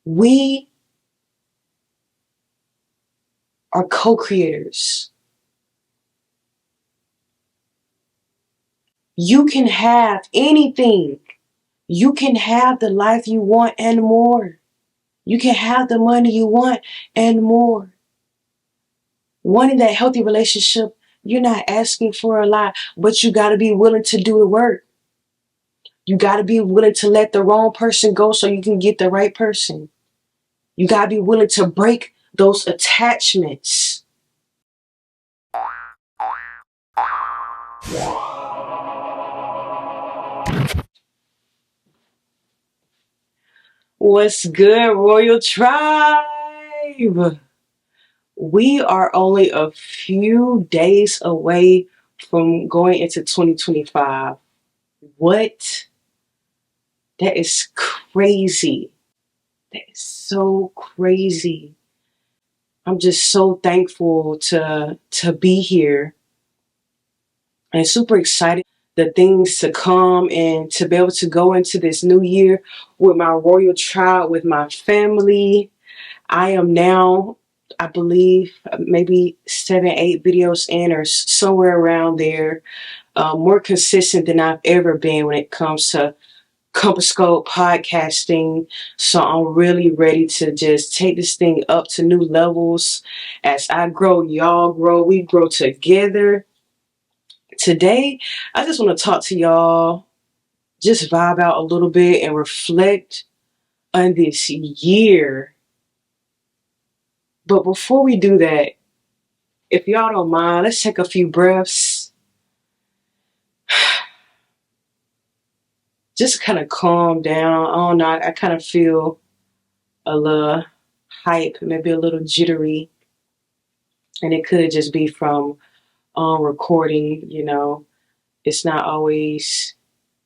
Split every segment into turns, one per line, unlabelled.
We are co-creators. You can have anything. You can have the life you want and more. You can have the money you want and more. Wanting that healthy relationship, you're not asking for a lot, but you got to be willing to do the work. You got to be willing to let the wrong person go so you can get the right person. You got to be willing to break those attachments. What's good, Royal Tribe? We are only a few days away from going into 2025. What? That is crazy. That is so crazy. I'm just so thankful to be here and super excited the things to come and to be able to go into this new year with my Royal Tribe, with my family. I am now, I believe, maybe 7, 8 videos in or somewhere around there. More consistent than I've ever been when it comes to CompasScope podcasting. So I'm really ready to just take this thing up to new levels. As I grow, y'all grow, we grow together. Today, I just want to talk to y'all, just vibe out a little bit and reflect on this year. But before we do that, if y'all don't mind, let's take a few breaths. Just kind of calm down. I don't know, I kind of feel a little hype, maybe a little jittery. And it could just be from recording, it's not always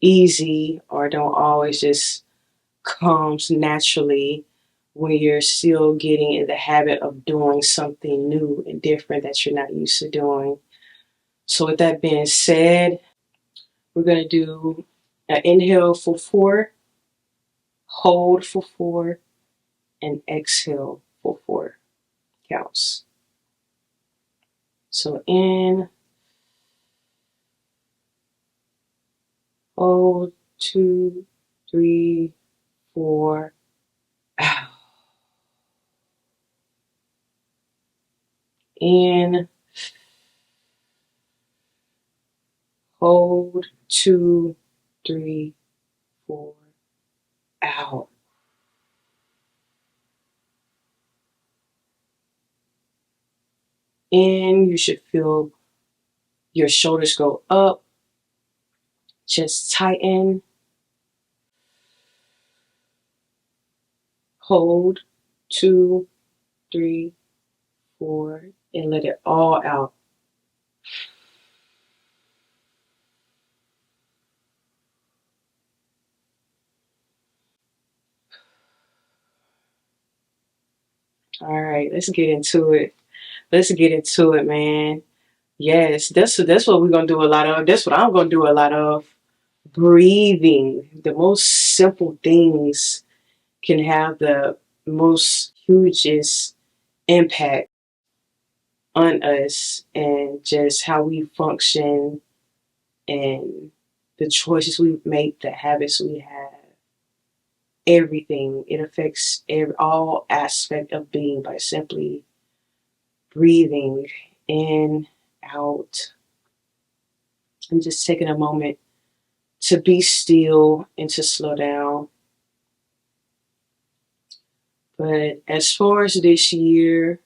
easy or don't always just comes naturally when you're still getting in the habit of doing something new and different that you're not used to doing. So with that being said, we're going to do an inhale for 4, hold for 4, and exhale for 4 counts. So in, hold, 2, 3, 4, out. In, hold, 2, 3, 4, out. In, you should feel your shoulders go up, just tighten, hold, 2, 3, 4, and let it all out. All right, let's get into it. Let's get into it, man. Yes, that's what we're gonna do a lot of. That's what I'm gonna do a lot of. Breathing. The most simple things can have the most hugest impact on us and just how we function and the choices we make, the habits we have. Everything. It affects all aspect of being by simply breathing in, out, and just taking a moment to be still and to slow down. But as far as this year,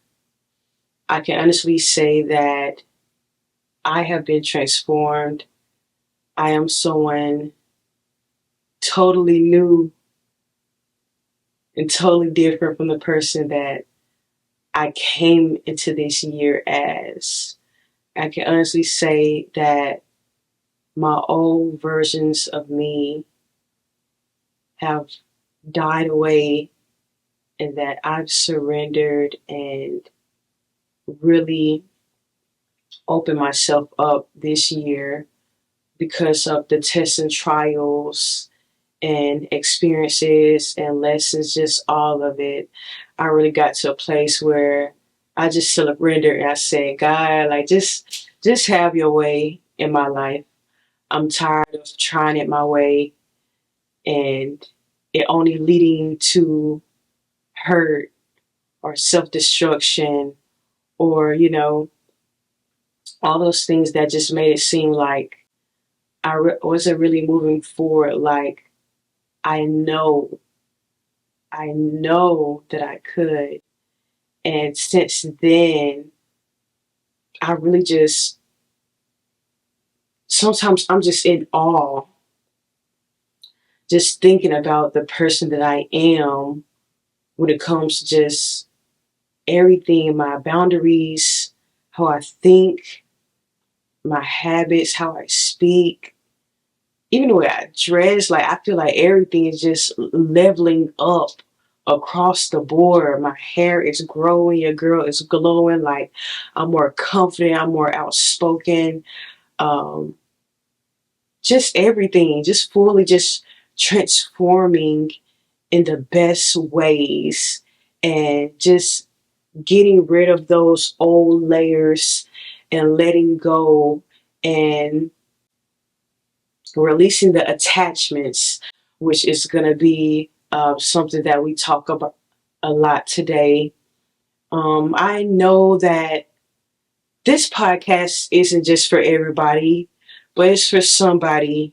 I can honestly say that I have been transformed. I am someone totally new and totally different from the person that I came into this year as. I can honestly say that my old versions of me have died away and that I've surrendered and really opened myself up this year because of the tests and trials and experiences and lessons, just all of it. I really got to a place where I just surrendered and I said, God, like just have your way in my life. I'm tired of trying it my way and it only leading to hurt or self-destruction or, all those things that just made it seem like wasn't really moving forward. Like I know, I know that I could. And since then, I really just, sometimes I'm just in awe, just thinking about the person that I am when it comes to just everything, my boundaries, how I think, my habits, how I speak, even the way I dress. Like I feel like everything is just leveling up across the board. My hair is growing, your girl is glowing, like I'm more confident, I'm more outspoken. Um, just everything, just fully just transforming in the best ways and just getting rid of those old layers and letting go and releasing the attachments, which is going to be something that we talk about a lot today. I know that this podcast isn't just for everybody, but it's for somebody.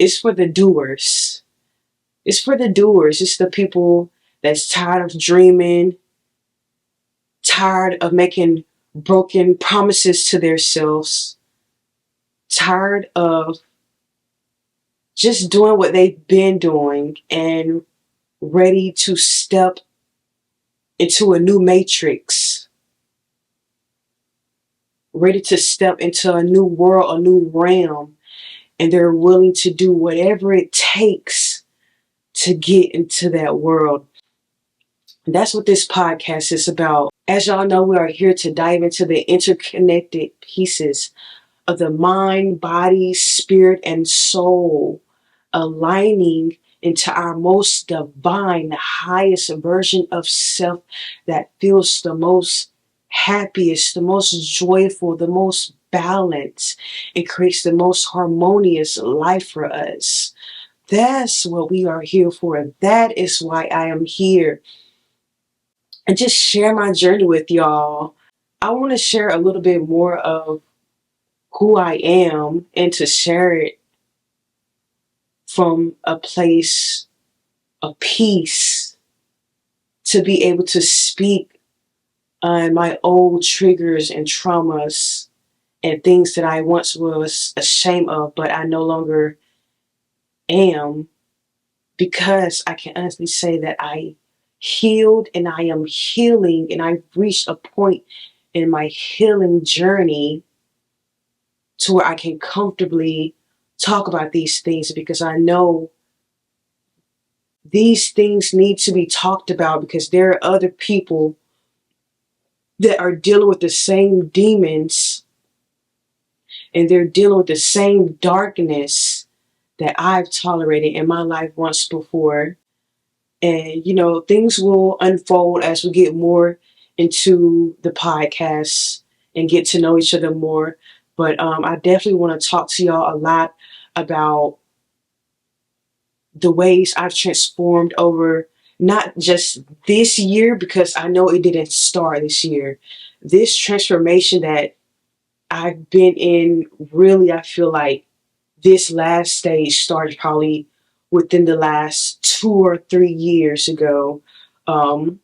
It's for the doers. It's for the doers. It's the people that's tired of dreaming, tired of making broken promises to themselves, tired of just doing what they've been doing and ready to step into a new matrix, ready to step into a new world, a new realm, and they're willing to do whatever it takes to get into that world. And that's what this podcast is about. As y'all know, we are here to dive into the interconnected pieces of the mind, body, spirit, and soul, aligning into our most divine, highest version of self that feels the most happiest, the most joyful, the most balanced, and creates the most harmonious life for us. That's what we are here for. That is why I am here. And just share my journey with y'all. I want to share a little bit more of who I am and to share it from a place of peace, to be able to speak on my old triggers and traumas and things that I once was ashamed of, but I no longer am, because I can honestly say that I healed and I am healing, and I've reached a point in my healing journey to where I can comfortably talk about these things, because I know these things need to be talked about, because there are other people that are dealing with the same demons and they're dealing with the same darkness that I've tolerated in my life once before. And, things will unfold as we get more into the podcast and get to know each other more. But I definitely want to talk to y'all a lot about the ways I've transformed over not just this year, because I know it didn't start this year. This transformation that I've been in, really, I feel like this last stage started probably within the last 2 or 3 years ago. Kind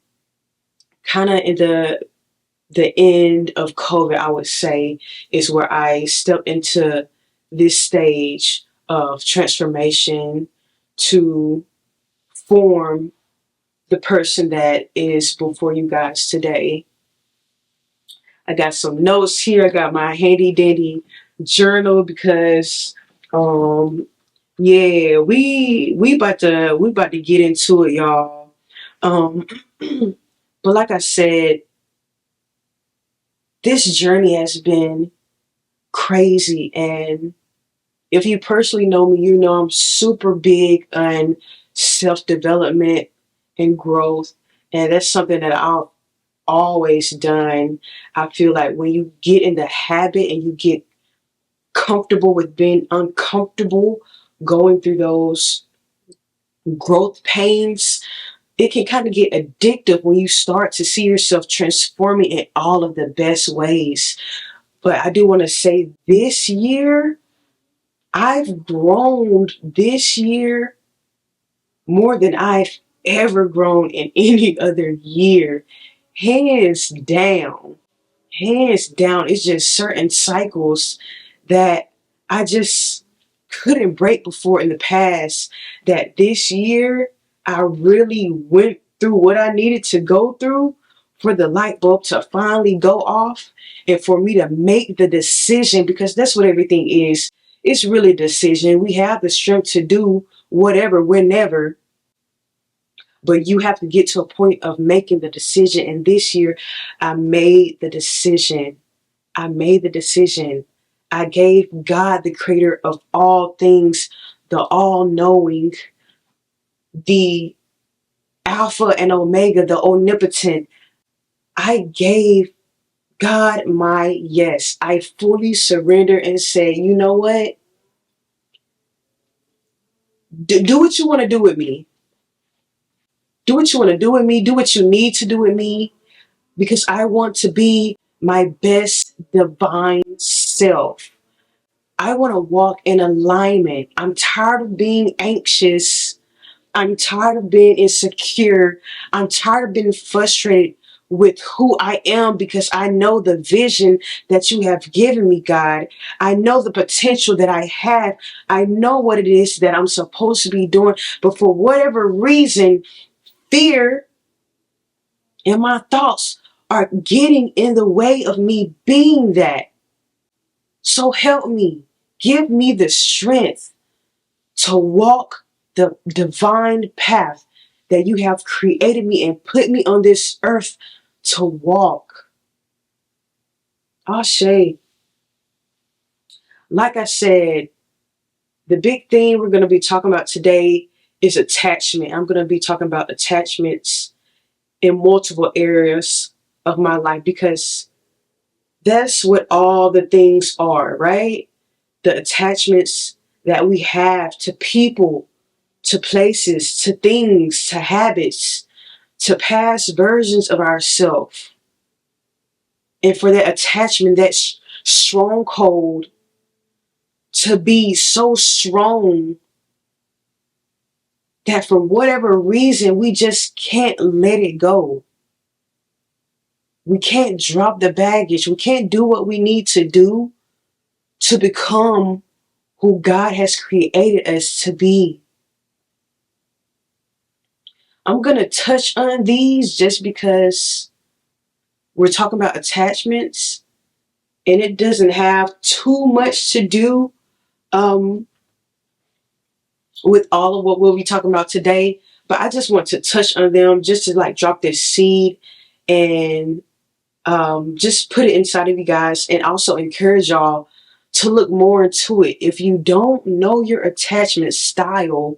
of in the end of COVID, I would say, is where I stepped into this stage of transformation to form the person that is before you guys today. I got some notes here. I got my handy dandy journal because yeah, we about to get into it, y'all. Um but like I said, this journey has been crazy, and If you personally know me, you know I'm super big on self-development and growth. And that's something that I've always done. I feel like when you get in the habit and you get comfortable with being uncomfortable, going through those growth pains, it can kind of get addictive when you start to see yourself transforming in all of the best ways. But I do want to say this year, I've grown this year more than I've ever grown in any other year. Hands down. Hands down. It's just certain cycles that I just couldn't break before in the past, that this year I really went through what I needed to go through for the light bulb to finally go off and for me to make the decision, because that's what everything is. It's really a decision. We have the strength to do whatever, whenever, but you have to get to a point of making the decision. And this year I made the decision. I made the decision. I gave God, the creator of all things, the all-knowing, the Alpha and Omega, the omnipotent. I gave God my yes. I fully surrender and say, you know what? Do what you want to do with me. Do what you want to do with me. Do what you need to do with me, because I want to be my best divine self. I want to walk in alignment. I'm tired of being anxious. I'm tired of being insecure. I'm tired of being frustrated with who I am, because I know the vision that you have given me, God. I know the potential that I have. I know what it is that I'm supposed to be doing. But for whatever reason, fear and my thoughts are getting in the way of me being that. So help me. Give me the strength to walk the divine path that you have created me and put me on this earth to walk. Ashe. Like I said, the big thing we're going to be talking about today is attachment. I'm going to be talking about attachments in multiple areas of my life, because that's what all the things are, right? The attachments that we have to people, to places, to things, to habits, to past versions of ourselves. And for that attachment, that stronghold, to be so strong that for whatever reason, we just can't let it go. We can't drop the baggage. We can't do what we need to do to become who God has created us to be. I'm going to touch on these just because we're talking about attachments, and it doesn't have too much to do with all of what we'll be talking about today. But I just want to touch on them just to like drop this seed and just put it inside of you guys, and also encourage y'all to look more into it. If you don't know your attachment style,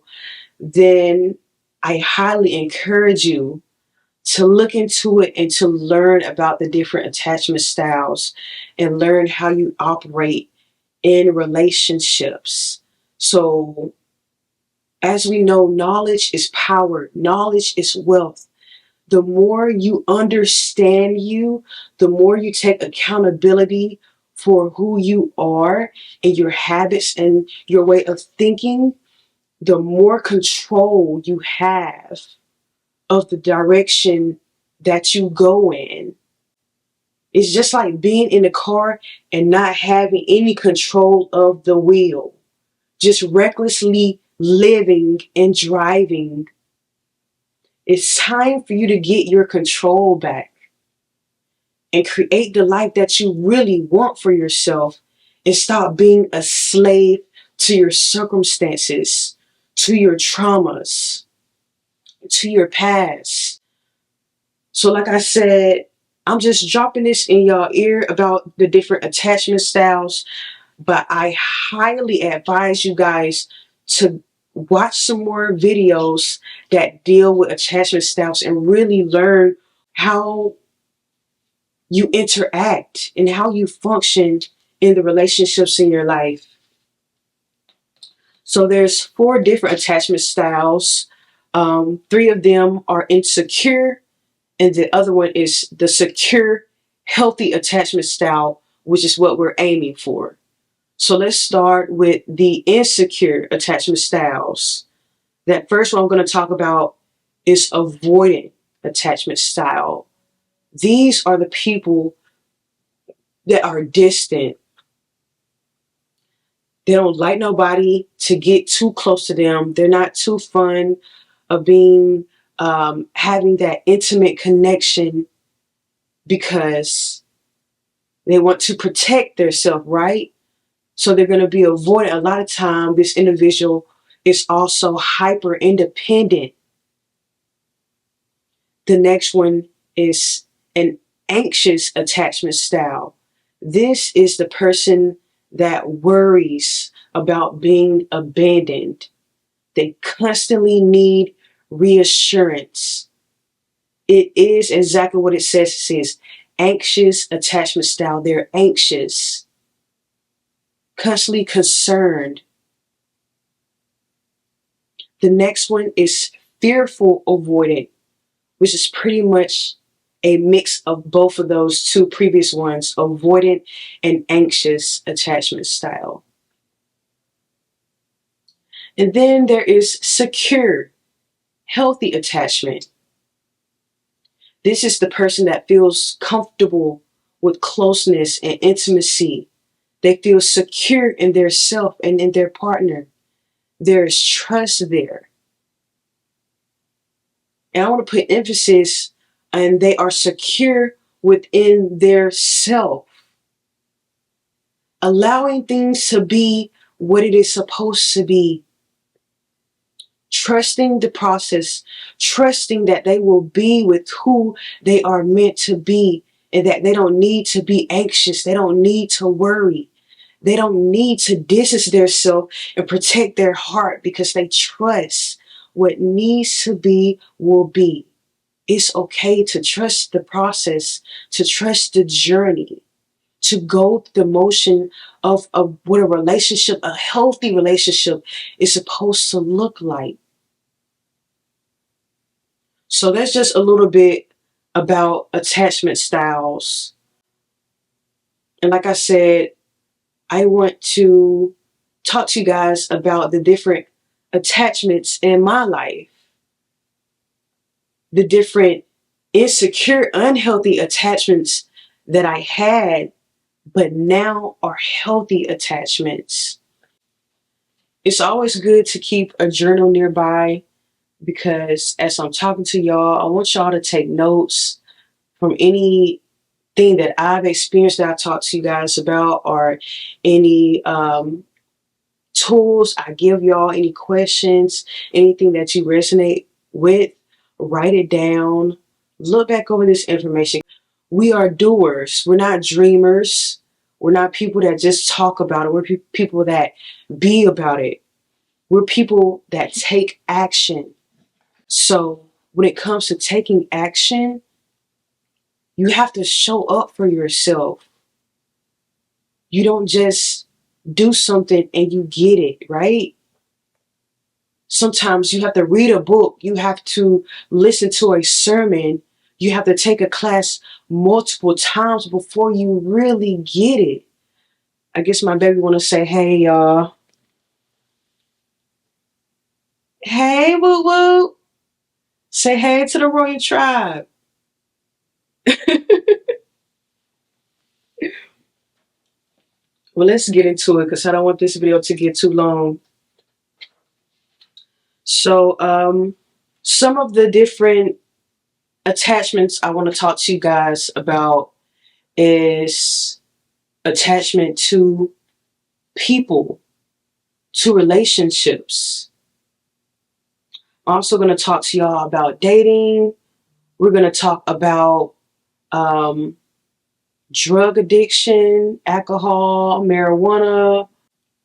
then I highly encourage you to look into it and to learn about the different attachment styles and learn how you operate in relationships. So, as we know, knowledge is power, knowledge is wealth. The more you understand you, the more you take accountability for who you are and your habits and your way of thinking, the more control you have of the direction that you go in. It's just like being in a car and not having any control of the wheel, just recklessly living and driving. It's time for you to get your control back and create the life that you really want for yourself, and stop being a slave to your circumstances, to your traumas, to your past. So like I said, I'm just dropping this in y'all ear about the different attachment styles. but I highly advise you guys to watch some more videos that deal with attachment styles and really learn how you interact and how you function in the relationships in your life. So there's 4 different attachment styles. 3 of them are insecure, and the other one is the secure, healthy attachment style, which is what we're aiming for. So let's start with the insecure attachment styles. That first one I'm going to talk about is avoidant attachment style. These are the people that are distant. They don't like nobody to get too close to them. They're not too fun of being having that intimate connection because they want to protect themselves, right? So they're going to be avoiding. A lot of time, this individual is also hyper independent. The next one is an anxious attachment style. This is the person that worries about being abandoned. They constantly need reassurance. It is exactly what it says. It says anxious attachment style. They're anxious, constantly concerned. The next one is fearful avoidant, which is pretty much a mix of both of those 2 previous ones, avoidant and anxious attachment style. And then there is secure, healthy attachment. This is the person that feels comfortable with closeness and intimacy. They feel secure in their self and in their partner. There is trust there. And I want to put emphasis on they are secure within their self, allowing things to be what it is supposed to be, trusting the process, trusting that they will be with who they are meant to be, and that they don't need to be anxious. They don't need to worry. They don't need to distance themselves and protect their heart because they trust what needs to be will be. It's okay to trust the process, to trust the journey, to go through the motion of what a relationship, a healthy relationship, is supposed to look like. So that's just a little bit about attachment styles. And like I said, I want to talk to you guys about the different attachments in my life, the different insecure, unhealthy attachments that I had, but now are healthy attachments. It's always good to keep a journal nearby because as I'm talking to y'all, I want y'all to take notes from anything that I've experienced that I talked to you guys about, or any tools I give y'all, any questions, anything that you resonate with, write it down. Look back over this information. We are doers. We're not dreamers. We're not people that just talk about it. We're people that be about it. We're people that take action. So when it comes to taking action, you have to show up for yourself. You don't just do something and you get it, right? Sometimes you have to read a book. You have to listen to a sermon. You have to take a class multiple times before you really get it. I guess my baby want to say, hey, y'all. Hey, woo woo. Say hey to the Royal Tribe. Well, let's get into it because I don't want this video to get too long. So, some of the different attachments I want to talk to you guys about is attachment to people, to relationships. I'm also going to talk to y'all about dating. We're going to talk about drug addiction, alcohol, marijuana.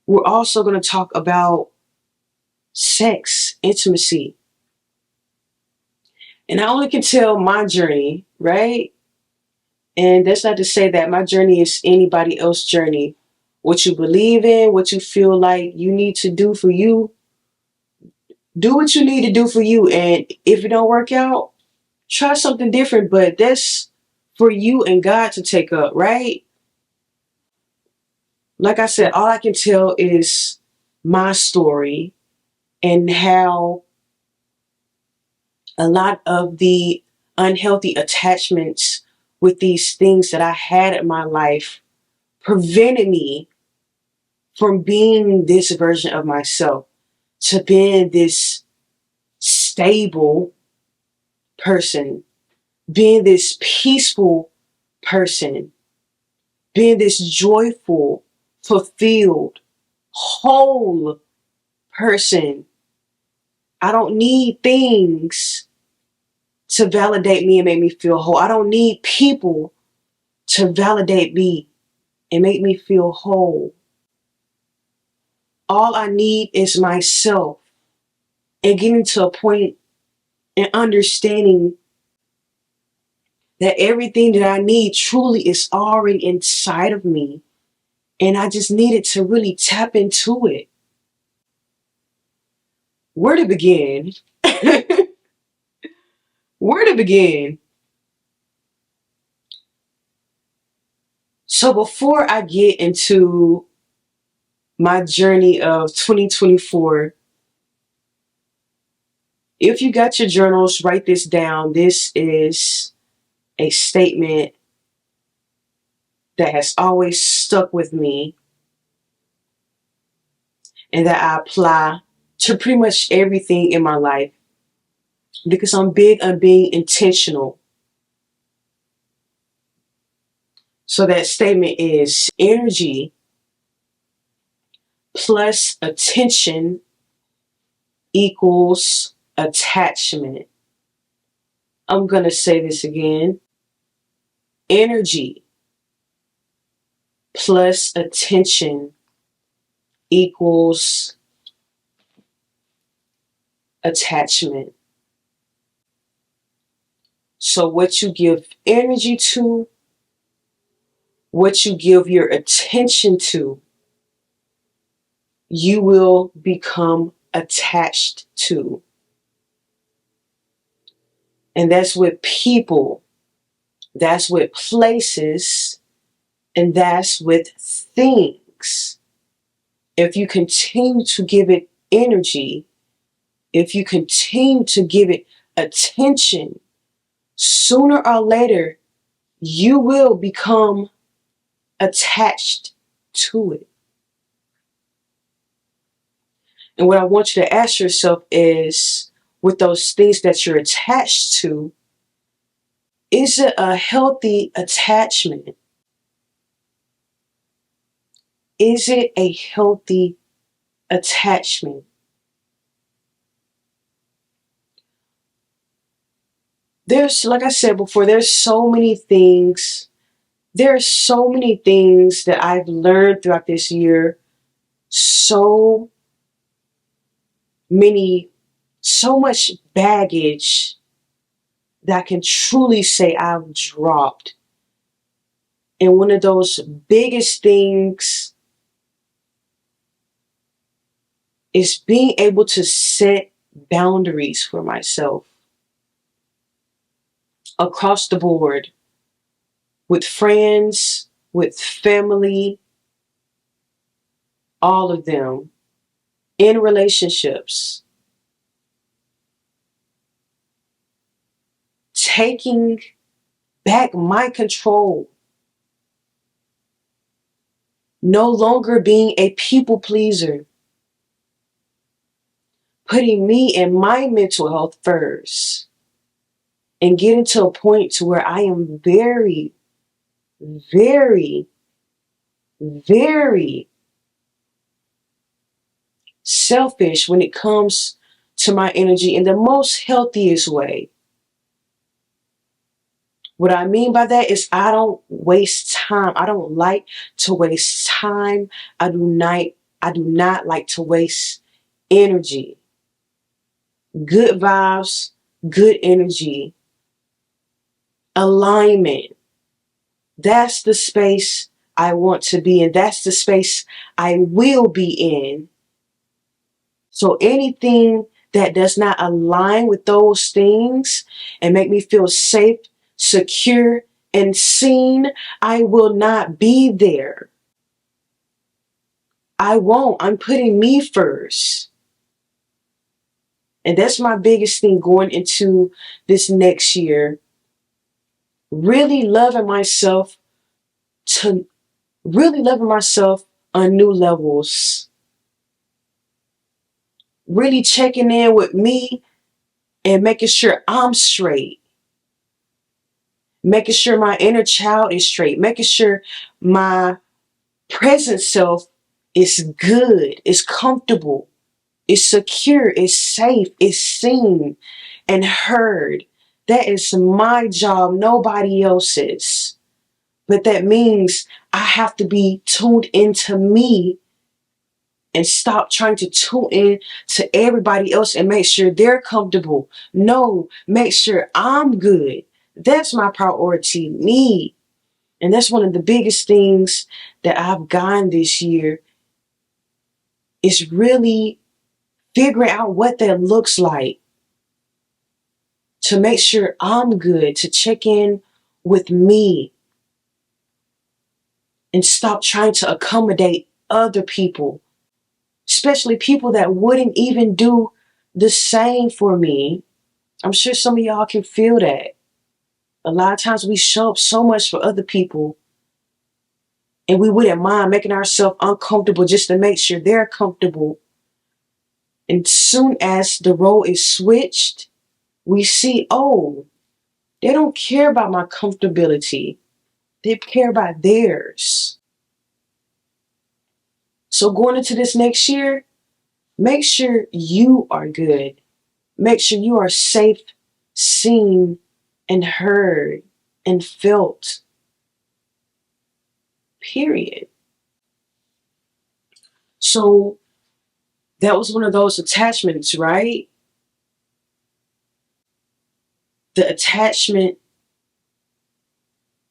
We're also going to talk about sex, intimacy. And I only can tell my journey, right? And that's not to say that my journey is anybody else's journey. What you believe in, what you feel like you need to do for you, do what you need to do for you. And if it don't work out, try something different. But that's for you and God to take up, right? Like I said, all I can tell is my story and how a lot of the unhealthy attachments with these things that I had in my life prevented me from being this version of myself to being this stable person, being this peaceful person, being this joyful, fulfilled, whole person. I don't need things to validate me and make me feel whole. I don't need people to validate me and make me feel whole. All I need is myself, and getting to a point and understanding that everything that I need truly is already inside of me. And I just needed to really tap into it. Where to begin? Where to begin? So before I get into my journey of 2024, if you got your journals, write this down. This is a statement that has always stuck with me and that I apply to pretty much everything in my life because I'm big on being intentional. So that statement is energy plus attention equals attachment. I'm going to say this again. Energy plus attention equals attachment. So what you give energy to, what you give your attention to, you will become attached to. And that's with people, that's with places, and that's with things. If you continue to give it energy, if you continue to give it attention, sooner or later, you will become attached to it. And what I want you to ask yourself is, with those things that you're attached to, is it a healthy attachment? Is it a healthy attachment? There's, like I said before, there's so many things. There are so many things that I've learned throughout this year. So many, so much baggage that I can truly say I've dropped. And one of those biggest things is being able to set boundaries for myself across the board, with friends, with family, all of them, in relationships. Taking back my control. No longer being a people pleaser. Putting me and my mental health first. And getting to a point to where I am very, very, very selfish when it comes to my energy in the most healthiest way. What I mean by that is I don't waste time. I don't like to waste time. I do not like to waste energy. Good vibes, good energy, alignment. That's the space I want to be in. That's the space I will be in. So anything that does not align with those things and make me feel safe, secure, and seen, I will not be there. I won't. I'm putting me first. And that's my biggest thing going into this next year. Really loving myself to really loving myself on new levels. Really checking in with me and making sure I'm straight. Making sure my inner child is straight. Making sure my present self is good, is comfortable, is secure, is safe, is seen and heard. That is my job, nobody else's. But that means I have to be tuned into me and stop trying to tune in to everybody else and make sure they're comfortable. No, make sure I'm good. That's my priority, me. And that's one of the biggest things that I've gotten this year is really figuring out what that looks like to make sure I'm good, to check in with me and stop trying to accommodate other people, especially people that wouldn't even do the same for me. I'm sure some of y'all can feel that. A lot of times we show up so much for other people and we wouldn't mind making ourselves uncomfortable just to make sure they're comfortable. And soon as the role is switched, we see, oh, they don't care about my comfortability. They care about theirs. So going into this next year, make sure you are good. Make sure you are safe, seen, and heard, and felt. Period. So that was one of those attachments, right? The attachment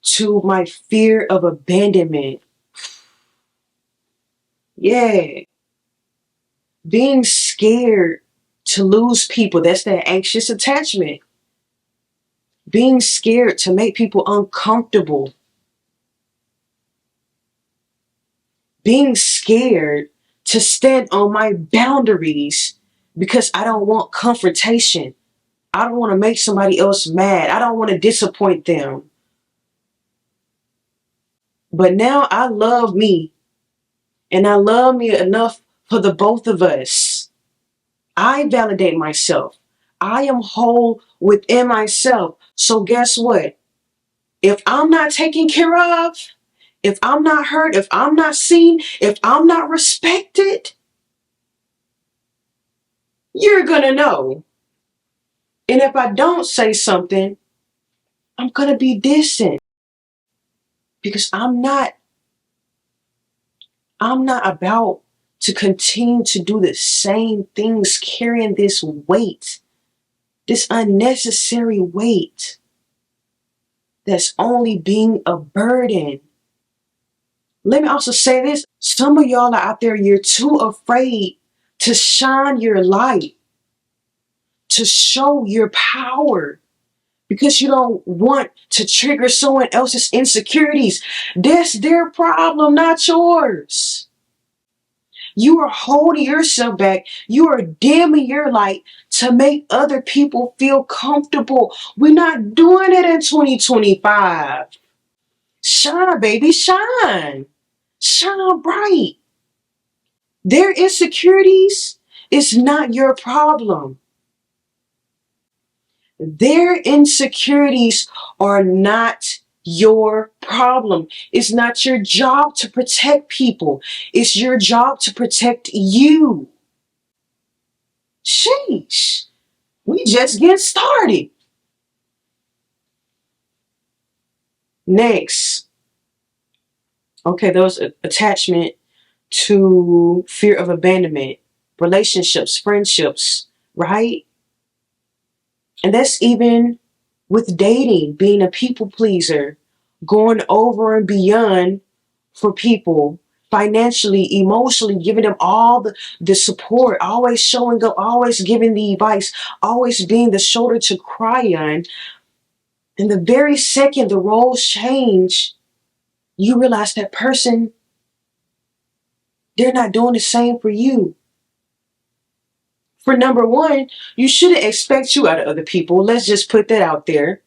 to my fear of abandonment. Yeah. Being scared to lose people. That's that anxious attachment. Being scared to make people uncomfortable. Being scared to stand on my boundaries because I don't want confrontation. I don't want to make somebody else mad. I don't want to disappoint them. But now I love me, and I love me enough for the both of us. I validate myself. I am whole within myself. So guess what? If I'm not taken care of, if I'm not heard, if I'm not seen, if I'm not respected, you're going to know. And if I don't say something, I'm going to be distant because I'm not about to continue to do the same things, carrying this weight, this unnecessary weight that's only being a burden. Let me also say this. Some of y'all are out there, you're too afraid to shine your light, to show your power, because you don't want to trigger someone else's insecurities. That's their problem, not yours. You are holding yourself back. You are dimming your light to make other people feel comfortable. We're not doing it in 2025. Shine, baby, shine. Shine bright. Their insecurities is not your problem. Their insecurities are not your problem. It's not your job to protect people. It's your job to protect you. Sheesh. We just getting started. Next, okay, those attachment to fear of abandonment, relationships, friendships, right? And that's even with dating, being a people pleaser, going over and beyond for people, financially, emotionally, giving them all the support, always showing up, always giving the advice, always being the shoulder to cry on. And the very second the roles change, you realize that person, they're not doing the same for you. For number one, you shouldn't expect you out of other people. Let's just put that out there.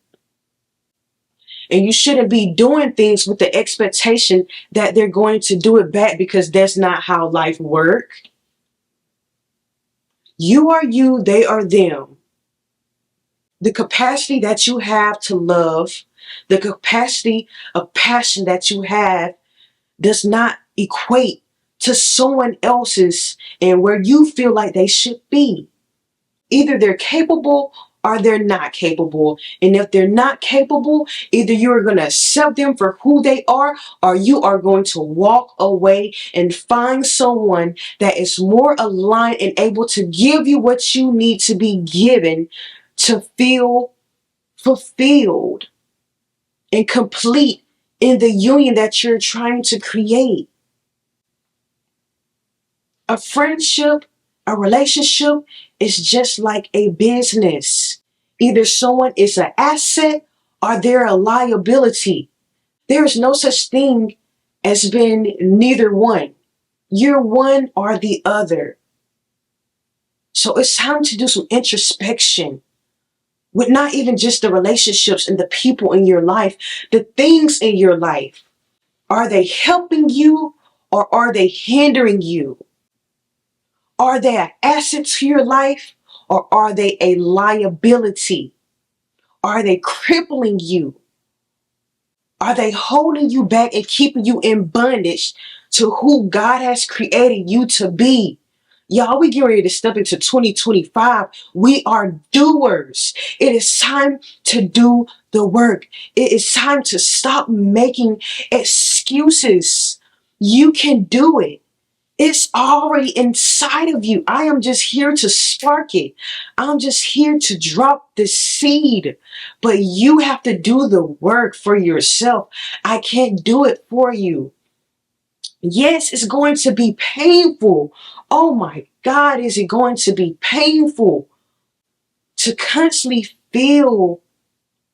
And you shouldn't be doing things with the expectation that they're going to do it back, because that's not how life works. You are you, they are them. The capacity that you have to love, the capacity of passion that you have does not equate to someone else's and where you feel like they should be. Either they're capable or they're not capable. And if they're not capable, either you're going to accept them for who they are, or you are going to walk away and find someone that is more aligned and able to give you what you need to be given to feel fulfilled and complete in the union that you're trying to create. A friendship, a relationship is just like a business. Either someone is an asset or they're a liability. There is no such thing as being neither one. You're one or the other. So it's time to do some introspection with not even just the relationships and the people in your life, the things in your life. Are they helping you or are they hindering you? Are they an asset to your life or are they a liability? Are they crippling you? Are they holding you back and keeping you in bondage to who God has created you to be? Y'all, we get ready to step into 2025. We are doers. It is time to do the work. It is time to stop making excuses. You can do it. It's already inside of you. I am just here to spark it. I'm just here to drop the seed. But you have to do the work for yourself. I can't do it for you. Yes, it's going to be painful. Oh my God, is it going to be painful to constantly feel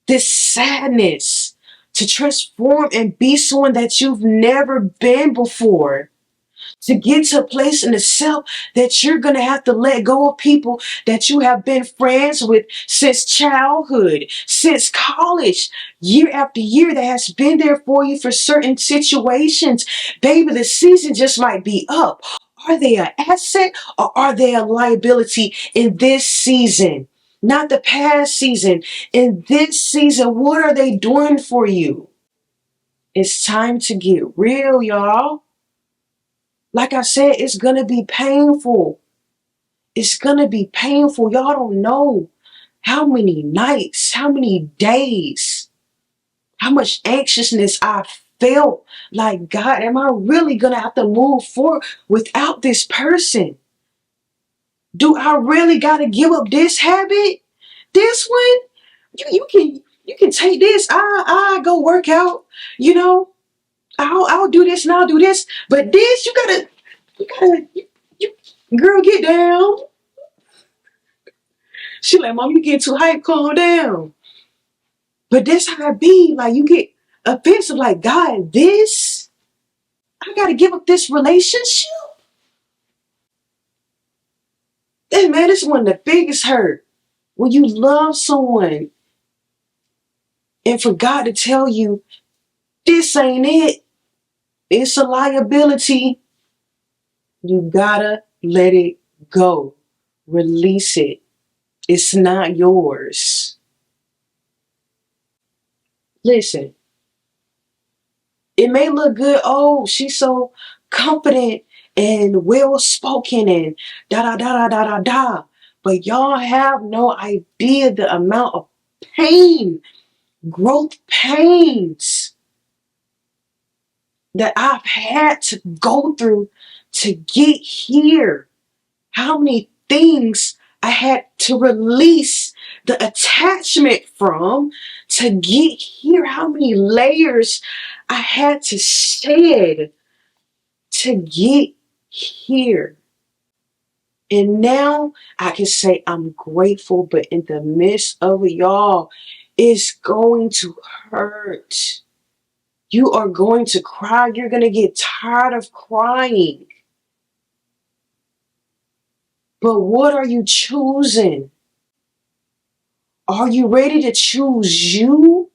this sadness, to transform and be someone that you've never been before? To get to a place in the self that you're going to have to let go of people that you have been friends with since childhood, since college, year after year, that has been there for you for certain situations. Baby, the season just might be up. Are they an asset or are they a liability in this season? Not the past season. In this season, what are they doing for you? It's time to get real, y'all. Like I said, it's going to be painful. It's going to be painful. Y'all don't know how many nights, how many days, how much anxiousness I felt. Like, God, am I really going to have to move forward without this person? Do I really got to give up this habit? This one? You can take this. I go work out, you know. I'll do this and I'll do this. But this, you girl, get down. She like, Mom, you get too hype, calm down. But that's how it be. Like, you get offensive, like, God, this, I gotta give up this relationship. And man, it's one of the biggest hurt. When you love someone and for God to tell you, this ain't it. It's a liability. You gotta let it go. Release it. It's not yours. Listen, it may look good. Oh, she's so confident and well spoken and da da da da da da da. But y'all have no idea the amount of pain, growth pains that I've had to go through to get here. How many things I had to release the attachment from to get here. How many layers I had to shed to get here. And now I can say I'm grateful, but in the midst of it, y'all, it's going to hurt. You are going to cry. You're going to get tired of crying. But what are you choosing? Are you ready to choose you?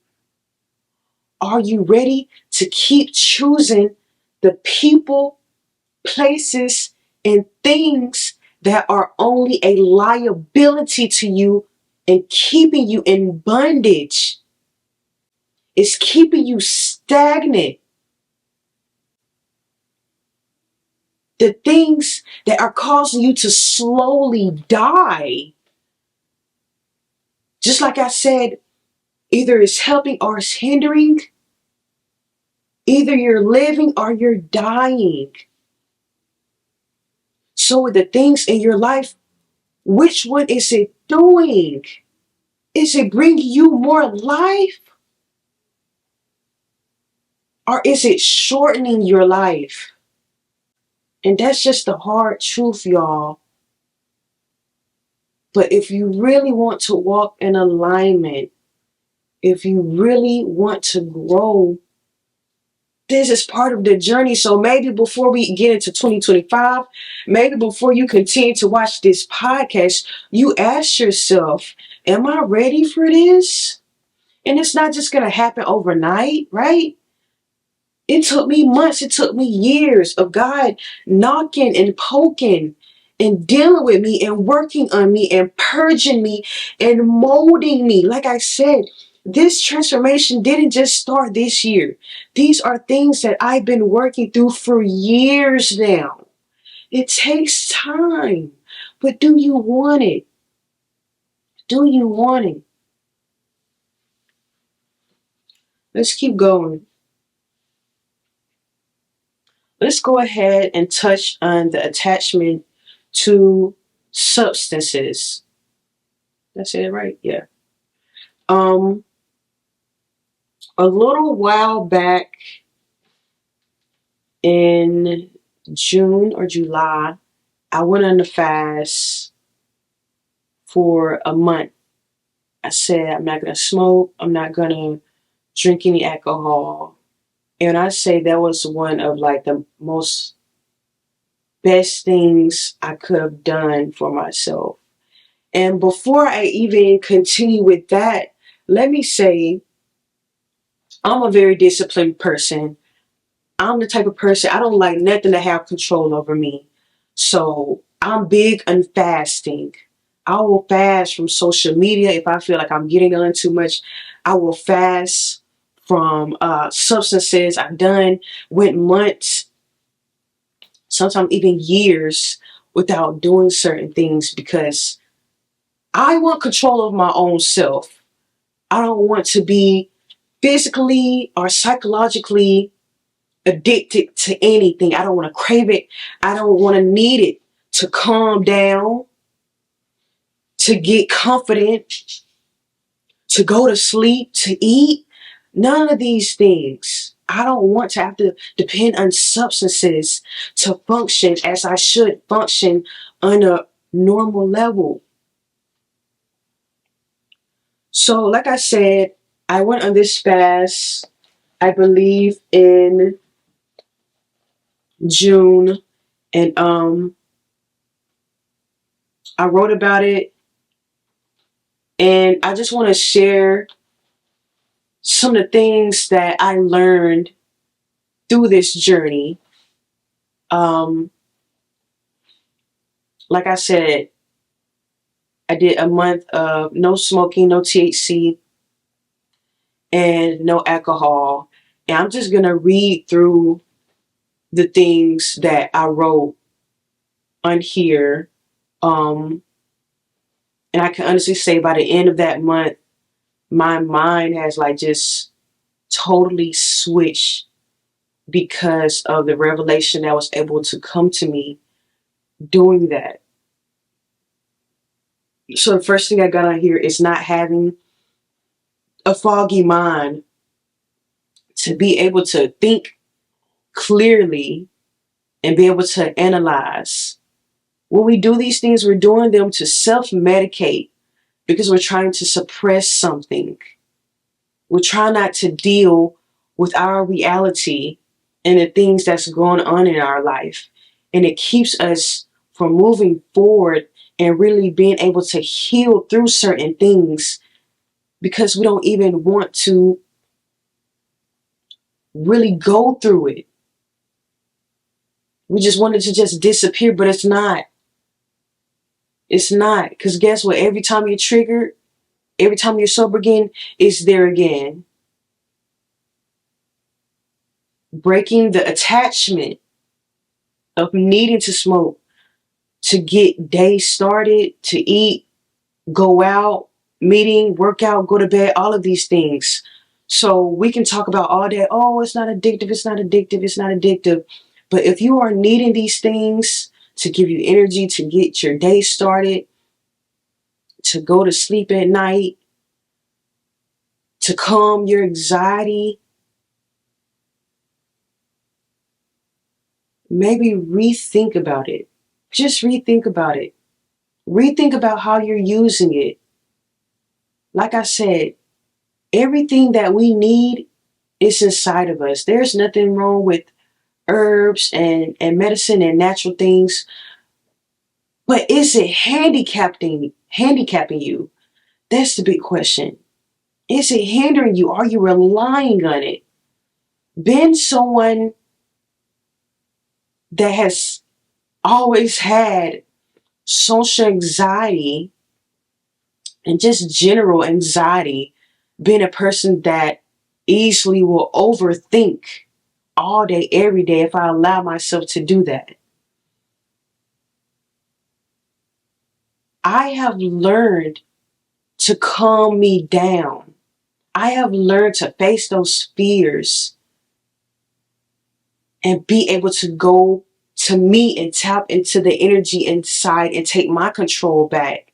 Are you ready to keep choosing the people, places, and things that are only a liability to you and keeping you in bondage? It's keeping you stagnant. The things that are causing you to slowly die. Just like I said, either it's helping or it's hindering. Either you're living or you're dying. So with the things in your life, which one is it doing? Is it bringing you more life? Or is it shortening your life? And that's just the hard truth, y'all. But if you really want to walk in alignment, if you really want to grow, this is part of the journey. So maybe before we get into 2025, maybe before you continue to watch this podcast, you ask yourself, am I ready for this? And it's not just going to happen overnight, right? It took me months, it took me years of God knocking and poking and dealing with me and working on me and purging me and molding me. Like I said, this transformation didn't just start this year. These are things that I've been working through for years now. It takes time. But do you want it? Do you want it? Let's keep going. Let's go ahead and touch on the attachment to substances. That's it, right? Yeah. Um, a little while back in June or July, I went on a fast for a month. I said I'm not gonna smoke. I'm not gonna drink any alcohol. And I say that was one of like the most best things I could have done for myself. And before I even continue with that, let me say I'm a very disciplined person. I'm the type of person, I don't like nothing to have control over me. So I'm big on fasting. I will fast from social media if I feel like I'm getting on too much. I will fast from substances. Went months, sometimes even years without doing certain things because I want control of my own self. I don't want to be physically or psychologically addicted to anything. I don't want to crave it. I don't want to need it to calm down, to get confident, to go to sleep, to eat. None of these things. I don't want to have to depend on substances to function as I should function on a normal level. So, like I said, I went on this fast, I believe in June, and I wrote about it, and I just want to share some of the things that I learned through this journey. Um, like I said, I did a month of no smoking, no THC, and no alcohol. And I'm just going to read through the things that I wrote on here. And I can honestly say by the end of that month, my mind has like just totally switched because of the revelation that was able to come to me doing that. So the first thing I got on here is not having a foggy mind, to be able to think clearly and be able to analyze. When we do these things, we're doing them to self-medicate because we're trying to suppress something. We're trying not to deal with our reality and the things that's going on in our life. And it keeps us from moving forward and really being able to heal through certain things because we don't even want to really go through it. We just want it to just disappear, but it's not. It's not. Because guess what? Every time you're triggered, every time you're sober again, it's there again. Breaking the attachment of needing to smoke, to get days started, to eat, go out, meeting, work out, go to bed, all of these things. So we can talk about all that, oh, it's not addictive, it's not addictive, it's not addictive. But if you are needing these things to give you energy, to get your day started, to go to sleep at night, to calm your anxiety, maybe rethink about it. Just rethink about it. Rethink about how you're using it. Like I said, everything that we need is inside of us. There's nothing wrong with herbs and medicine and natural things. But is it handicapping you? That's the big question. Is it hindering you? Are you relying on it? Being someone that has always had social anxiety and just general anxiety, being a person that easily will overthink all day, every day, if I allow myself to do that. I have learned to calm me down. I have learned to face those fears and be able to go to me and tap into the energy inside and take my control back.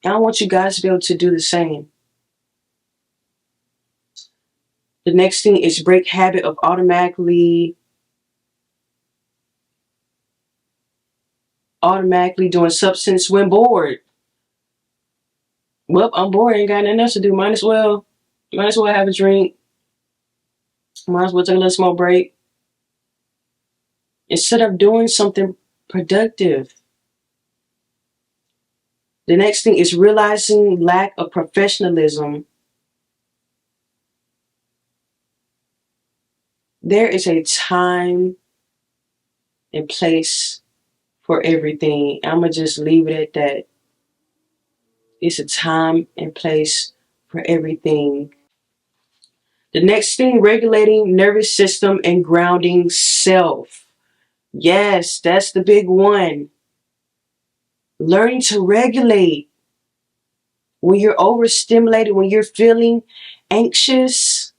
I want you guys to be able to do the same. The next thing is break habit of automatically doing substance when bored. Well, I'm bored, ain't got nothing else to do. Might as well have a drink. Might as well take a little small break. Instead of doing something productive. The next thing is realizing lack of professionalism. There is a time and place for everything. I'm going to just leave it at that. It's a time and place for everything. The next thing, regulating nervous system and grounding self. Yes, that's the big one. Learning to regulate. When you're overstimulated, when you're feeling anxious,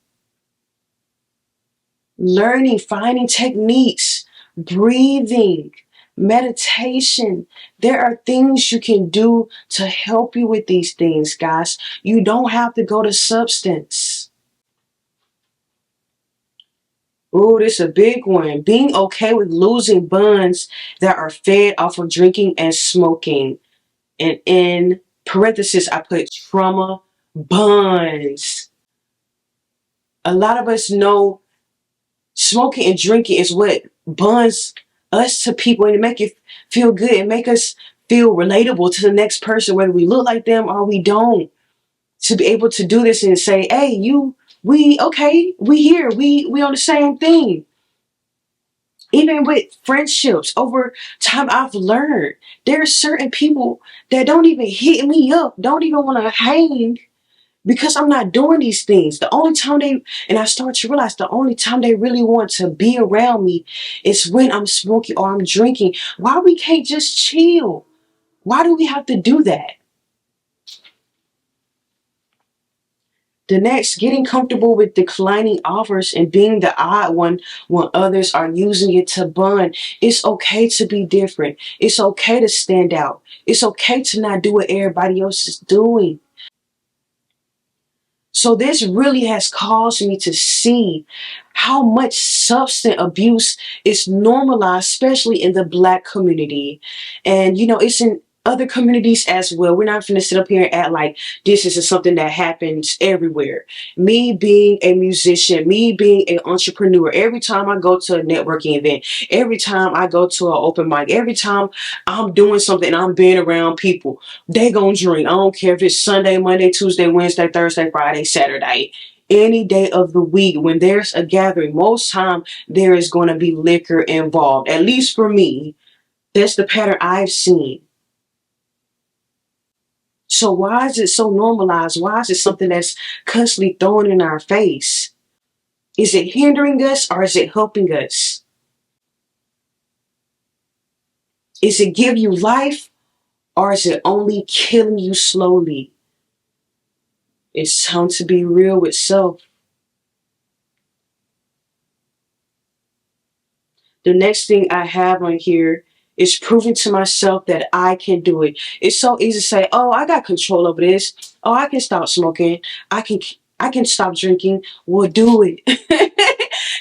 learning, finding techniques, breathing, meditation. There are things you can do to help you with these things, guys. You don't have to go to substance. Oh, this is a big one. Being okay with losing buns that are fed off of drinking and smoking. And in parentheses, I put trauma buns. A lot of us know smoking and drinking is what bonds us to people and make it feel good and make us feel relatable to the next person, whether we look like them or we don't. To be able to do this and say, hey, we here, we on the same thing. Even with friendships, over time I've learned there are certain people that don't even hit me up, don't even want to hang because I'm not doing these things. The only time and I start to realize the only time they really want to be around me is when I'm smoking or I'm drinking. Why we can't just chill? Why do we have to do that? The next, getting comfortable with declining offers and being the odd one when others are using it to bond. It's okay to be different. It's okay to stand out. It's okay to not do what everybody else is doing. So this really has caused me to see how much substance abuse is normalized, especially in the Black community. And, it's in other communities as well. We're not going to sit up here and act like this is something that happens everywhere. Me being a musician, me being an entrepreneur, every time I go to a networking event, every time I go to an open mic, every time I'm doing something, I'm being around people, they gonna drink. I don't care if it's Sunday, Monday, Tuesday, Wednesday, Thursday, Friday, Saturday. Any day of the week when there's a gathering, most time there is going to be liquor involved. At least for me, that's the pattern I've seen. So why is it so normalized? Why is it something that's constantly thrown in our face? Is it hindering us or is it helping us? Is it give you life or is it only killing you slowly? It's time to be real with self. The next thing I have on here is proving to myself that I can do it. It's so easy to say, "Oh, I got control over this. Oh, I can stop smoking. I can stop drinking." Well, do it.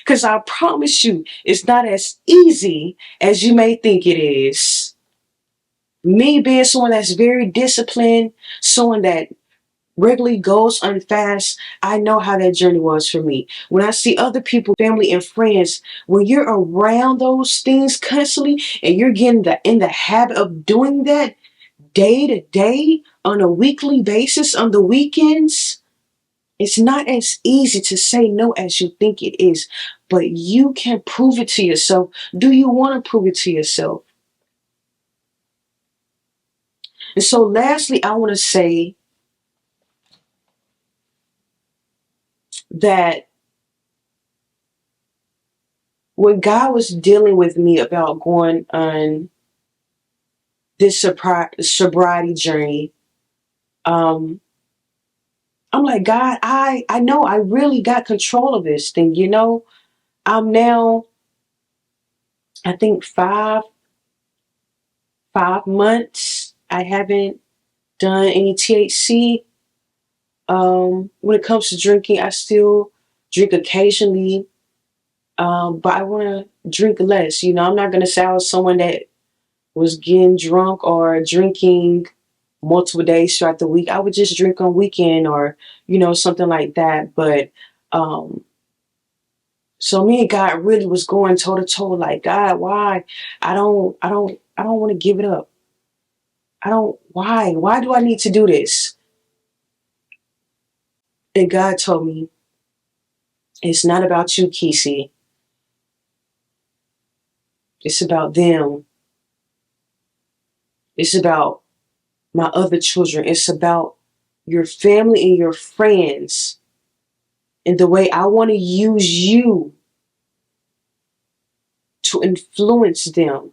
Because I promise you, it's not as easy as you may think it is. Me being someone that's very disciplined, someone that regularly goes on fast, I know how that journey was for me. When I see other people, family and friends, when you're around those things constantly and you're getting in the habit of doing that day to day, on a weekly basis, on the weekends, it's not as easy to say no as you think it is, but you can prove it to yourself. Do you want to prove it to yourself? And so lastly, I want to say that when God was dealing with me about going on this sobriety journey, I'm like, God, I know I really got control of this thing. I'm now, I think five months. I haven't done any THC. When it comes to drinking, I still drink occasionally, but I want to drink less. I'm not gonna say I was someone that was getting drunk or drinking multiple days throughout the week. I would just drink on weekend or, something like that. But so me and God really was going toe to toe, like, God, why? I don't want to give it up. Why do I need to do this? And God told me, it's not about you, Kesey. It's about them. It's about my other children. It's about your family and your friends. And the way I want to use you to influence them.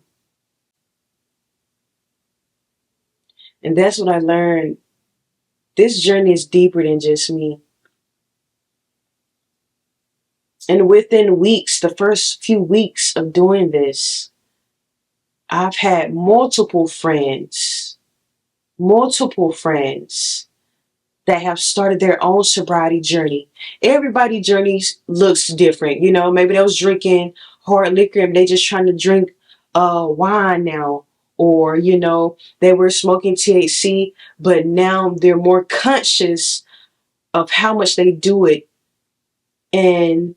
And that's what I learned. This journey is deeper than just me. And within weeks, the first few weeks of doing this, I've had multiple friends that have started their own sobriety journey. Everybody's journey looks different. Maybe they was drinking hard liquor and they just trying to drink wine now. Or, they were smoking THC, but now they're more conscious of how much they do it. And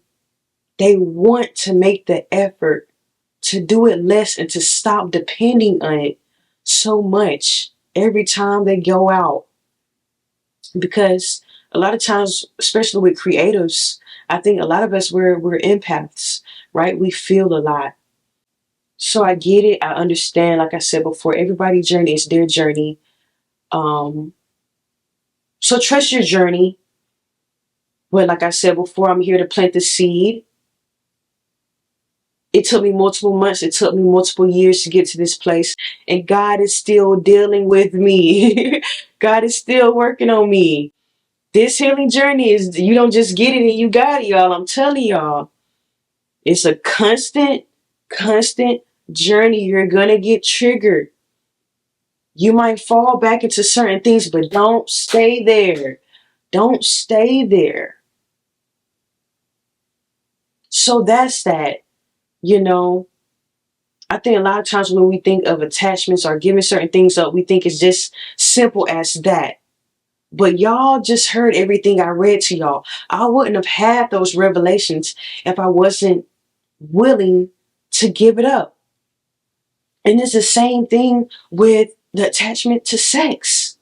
they want to make the effort to do it less and to stop depending on it so much every time they go out. Because a lot of times, especially with creatives, I think a lot of us, we're empaths, right? We feel a lot. So I get it. I understand. Like I said before, everybody's journey is their journey. So trust your journey. But like I said before, I'm here to plant the seed. It took me multiple months. It took me multiple years to get to this place. And God is still dealing with me. God is still working on me. This healing journey is, you don't just get it and you got it, y'all. I'm telling y'all, it's a constant journey. You're going to get triggered. You might fall back into certain things, but don't stay there. Don't stay there. So that's that, you know. I think a lot of times when we think of attachments or giving certain things up, we think it's just simple as that. But y'all just heard everything I read to y'all. I wouldn't have had those revelations if I wasn't willing to give it up. And it's the same thing with the attachment to sex.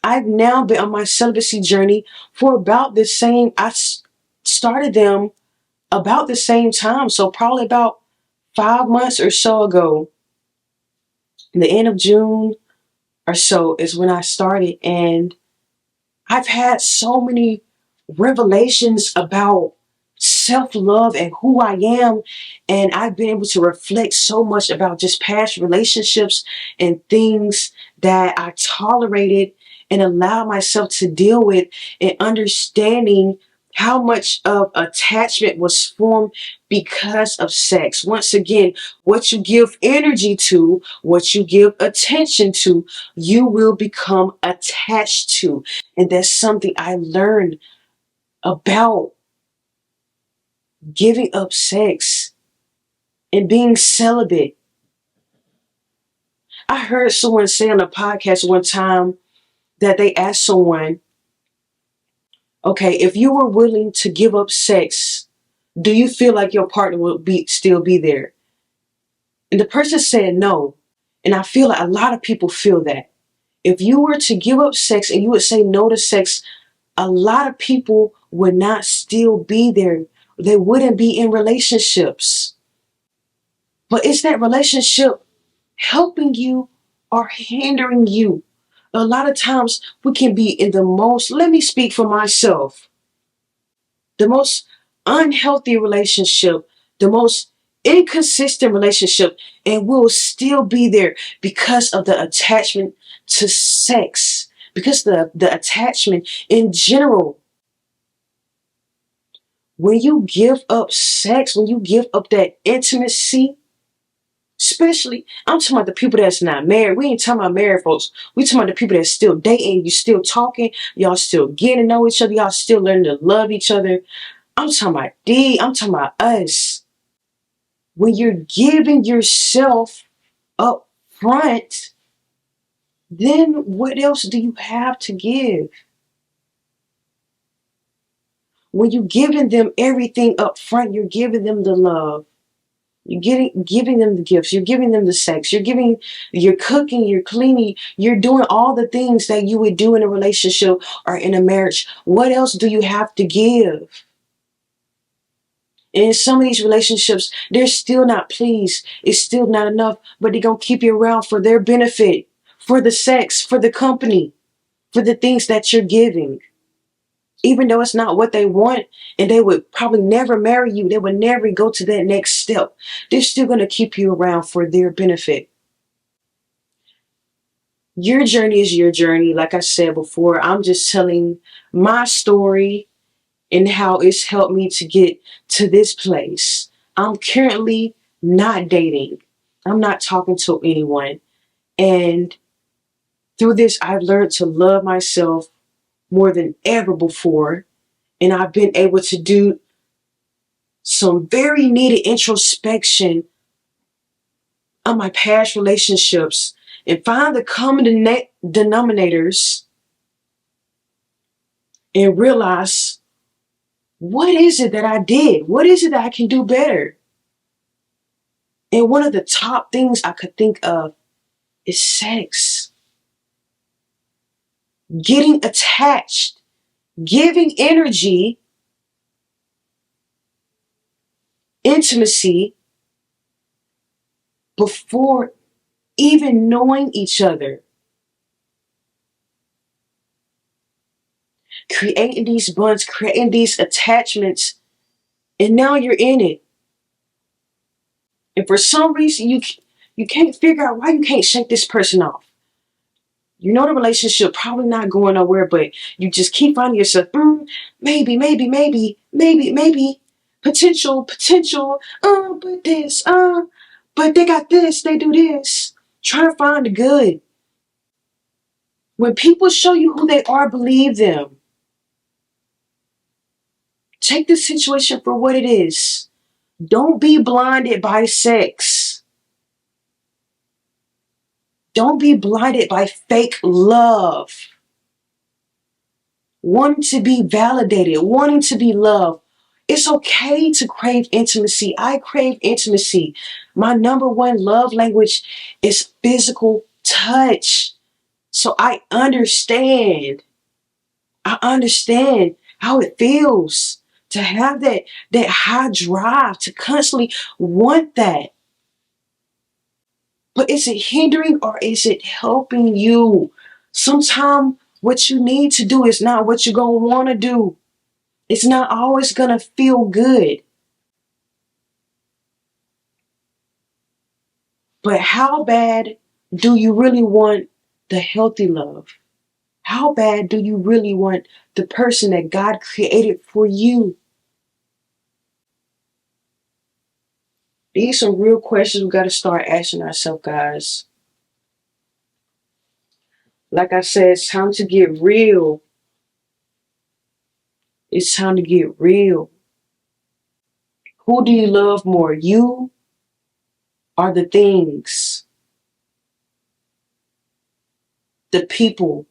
I've now been on my celibacy journey for about the same, started them about the same time. So probably about 5 months or so ago, the end of June or so is when I started. And I've had so many revelations about self-love and who I am. And I've been able to reflect so much about just past relationships and things that I tolerated and allowed myself to deal with, and understanding how much of attachment was formed because of sex. Once again, what you give energy to, what you give attention to, you will become attached to. And that's something I learned about giving up sex and being celibate. I heard someone say on a podcast one time that they asked someone, okay, if you were willing to give up sex, do you feel like your partner will still be there? And the person said no. And I feel like a lot of people feel that. If you were to give up sex and you would say no to sex, a lot of people would not still be there. They wouldn't be in relationships. But is that relationship helping you or hindering you? A lot of times we can be in the most, let me speak for myself, the most unhealthy relationship, the most inconsistent relationship, and we'll still be there because of the attachment to sex, because the attachment in general. When you give up sex, when you give up that intimacy, especially, I'm talking about the people that's not married. We ain't talking about married folks. We talking about the people that's still dating, you still talking, y'all still getting to know each other, y'all still learning to love each other. I'm talking about I'm talking about us. When you're giving yourself up front, then what else do you have to give? When you're giving them everything up front, you're giving them the love. You're giving them the gifts. You're giving them the sex. You're cooking, you're cleaning, you're doing all the things that you would do in a relationship or in a marriage. What else do you have to give? And in some of these relationships, they're still not pleased. It's still not enough, but they're going to keep you around for their benefit, for the sex, for the company, for the things that you're giving. Even though it's not what they want, and they would probably never marry you, they would never go to that next step, they're still going to keep you around for their benefit. Your journey is your journey. Like I said before, I'm just telling my story and how it's helped me to get to this place. I'm currently not dating. I'm not talking to anyone. And through this, I've learned to love myself more than ever before. And I've been able to do some very needed introspection on my past relationships and find the common denominators and realize, what is it that I did? What is it that I can do better? And one of the top things I could think of is sex. Getting attached, giving energy, intimacy before even knowing each other. Creating these bonds, creating these attachments, and now you're in it. And for some reason, you can't figure out why you can't shake this person off. You know the relationship probably not going nowhere, but you just keep finding yourself, maybe, potential, but this, but they got this, they do this. Try to find the good. When people show you who they are, believe them. Take the situation for what it is. Don't be blinded by sex. Don't be blinded by fake love. Wanting to be validated, wanting to be loved. It's okay to crave intimacy. I crave intimacy. My number one love language is physical touch. So I understand. I understand how it feels to have that high drive, to constantly want that. But is it hindering or is it helping you? Sometimes what you need to do is not what you're going to want to do. It's not always going to feel good. But how bad do you really want the healthy love? How bad do you really want the person that God created for you? These are some real questions we got to start asking ourselves, guys. Like I said, it's time to get real. It's time to get real. Who do you love more, you or the things, the people,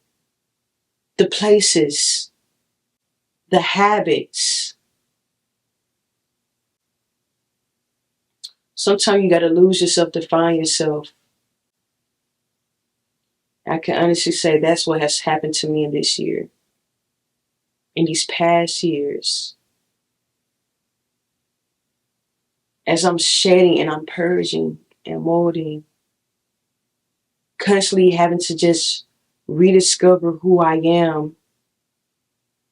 the places, the habits? Sometimes you got to lose yourself to find yourself. I can honestly say that's what has happened to me in this year, in these past years. As I'm shedding and I'm purging and molding, constantly having to just rediscover who I am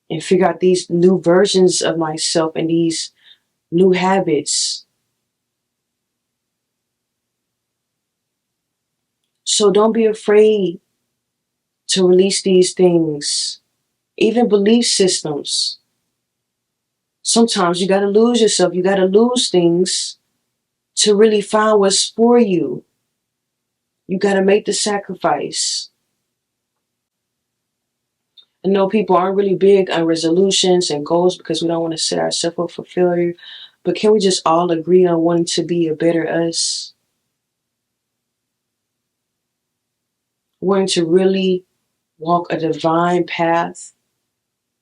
and figure out these new versions of myself and these new habits. So don't be afraid to release these things, even belief systems. Sometimes you got to lose yourself. You got to lose things to really find what's for you. You got to make the sacrifice. I know people aren't really big on resolutions and goals because we don't want to set ourselves up for failure. But can we just all agree on wanting to be a better us? Wanting to really walk a divine path,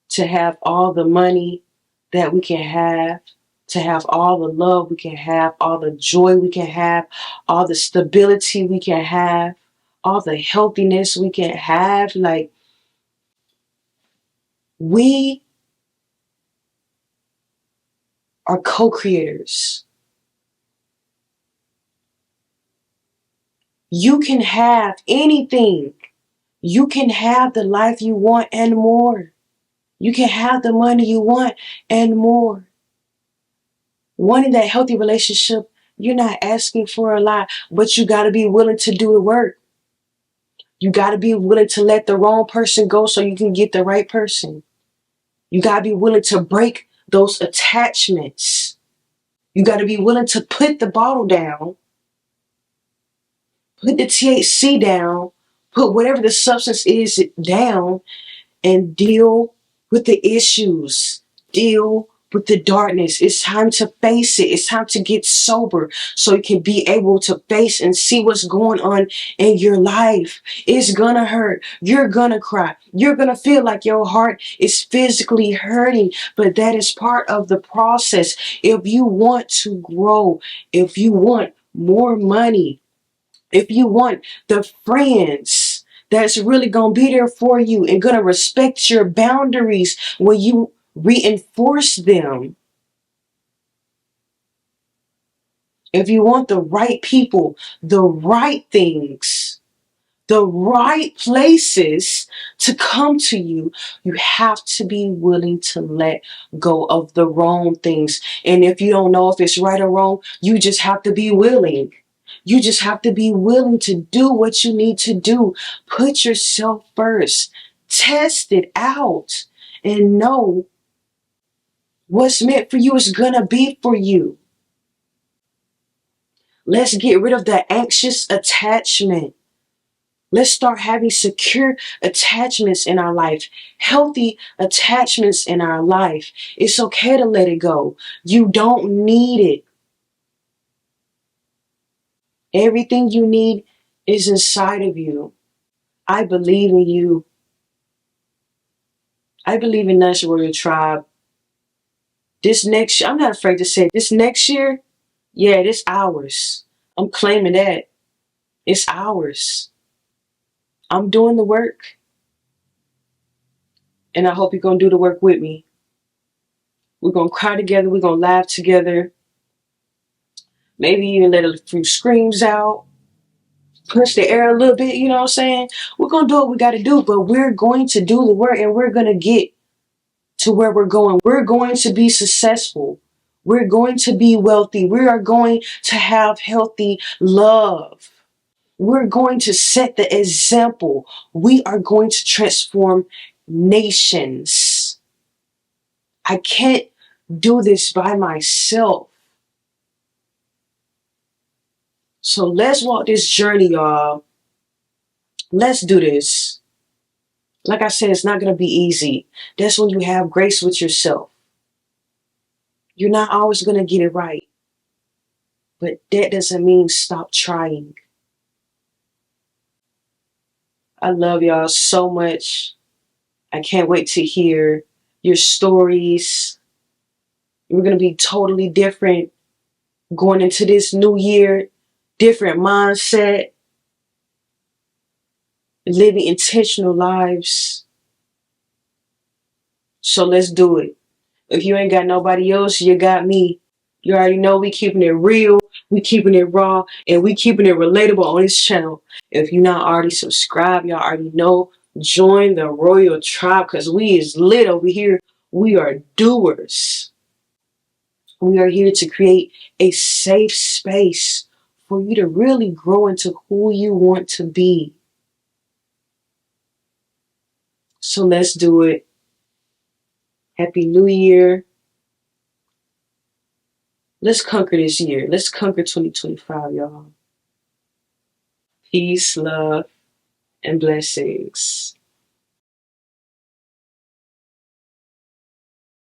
to have all the money that we can have, to have all the love we can have, all the joy we can have, all the stability we can have, all the healthiness we can have. Like, we are co-creators. You can have anything. You can have the life you want and more. You can have the money you want and more. Wanting that healthy relationship, you're not asking for a lot, but you got to be willing to do the work. You got to be willing to let the wrong person go so you can get the right person. You got to be willing to break those attachments. You got to be willing to put the bottle down, put the THC down, put whatever the substance is down, and deal with the issues. Deal with the darkness. It's time to face it. It's time to get sober so you can be able to face and see what's going on in your life. It's gonna hurt. You're gonna cry. You're gonna feel like your heart is physically hurting, but that is part of the process. If you want to grow, if you want more money, if you want the friends that's really going to be there for you and going to respect your boundaries when you reinforce them. If you want the right people, the right things, the right places to come to you, you have to be willing to let go of the wrong things. And if you don't know if it's right or wrong, you just have to be willing. You just have to be willing to do what you need to do. Put yourself first. Test it out and know what's meant for you is gonna be for you. Let's get rid of the anxious attachment. Let's start having secure attachments in our life, healthy attachments in our life. It's okay to let it go. You don't need it. Everything you need is inside of you. I believe in you. I believe in us, Royal Tribe. This next year, I'm not afraid to say it, this next year, yeah, it's ours. I'm claiming that. It's ours. I'm doing the work, and I hope you're going to do the work with me. We're going to cry together. We're going to laugh together. Maybe even let a few screams out. Push the air a little bit, you know what I'm saying? We're going to do what we got to do, but we're going to do the work, and we're going to get to where we're going. We're going to be successful. We're going to be wealthy. We are going to have healthy love. We're going to set the example. We are going to transform nations. I can't do this by myself. So let's walk this journey, y'all. Let's do this. Like I said, it's not going to be easy. That's when you have grace with yourself. You're not always going to get it right. But that doesn't mean stop trying. I love y'all so much. I can't wait to hear your stories. We're going to be totally different going into this new year. Different mindset. Living intentional lives. So let's do it. If you ain't got nobody else, you got me. You already know we keeping it real, we keeping it raw, and we keeping it relatable on this channel. If you're not already subscribed, y'all already know. Join the Royal Tribe because we is lit over here. We are doers. We are here to create a safe space for you to really grow into who you want to be. So let's do it. Happy New Year. Let's conquer this year. Let's conquer 2025, y'all. Peace, love, and blessings.